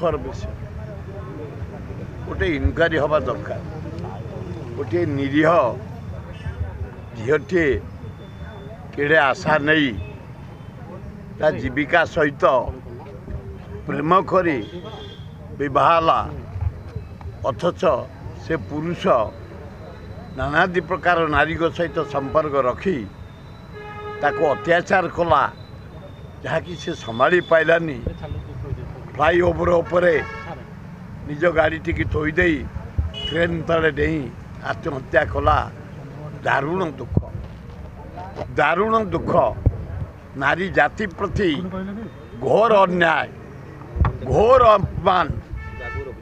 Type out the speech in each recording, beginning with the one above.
दुखर विषय गोटे इनक्वारी हवा दरकार गोटे निरीह झीटे केड़े आशा नहीं ता जीविका सहित प्रेम करी विवाहला अथच से पुरुष नानादि प्रकार नारी सहित संपर्क रखी ताको अत्याचार कला जहाँकि से संभाली पाइलानी फ्लाईओवर उपरे निज गाड़ी टी थोईदे ट्रेन तले नहीं आत्महत्या कला दारुण दुख नारी जाति प्रति घोर अन्याय घोर अपमान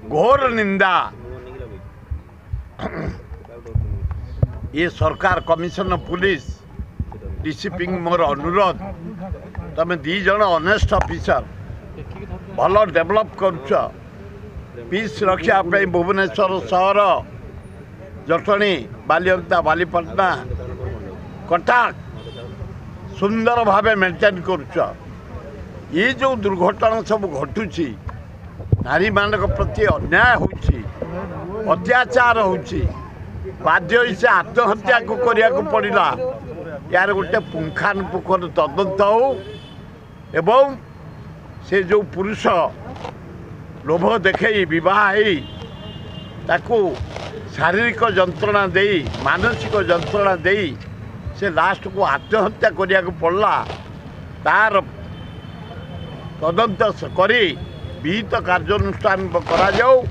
घोर निंदा। ये सरकार कमिशन पुलिस डीसीपी मोर अनुरोध तमें दी जन ऑनेस्ट ऑफिसर भल डेवलप करुच पीस रखापी भुवनेश्वर सहर जटणी बालिअंता बालीपटना कटक सुंदर भावे मेंटेन करुच ये जो दुर्घटना सब घटुची नारी मान प्रति अन्याय होची अत्याचार होची बाध्य से आत्महत्या को करिया को पड़िला यार गोटे पुंखानुपुंखर तदंत हो एवं से जो पुरुष लोभ देखे विवाह ताकू शारीरिक जंत्रणा दे मानसिक जंत्रणा दे से लास्ट को आत्महत्या करिया को पड़ला तार तदंत करी विहित कार्यानुष्ठान करा जाऊ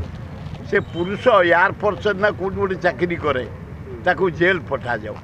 से पुरुष एयरफोर्स ना कौट गोटे चाकरी करे ताकू जेल पठा जाऊ।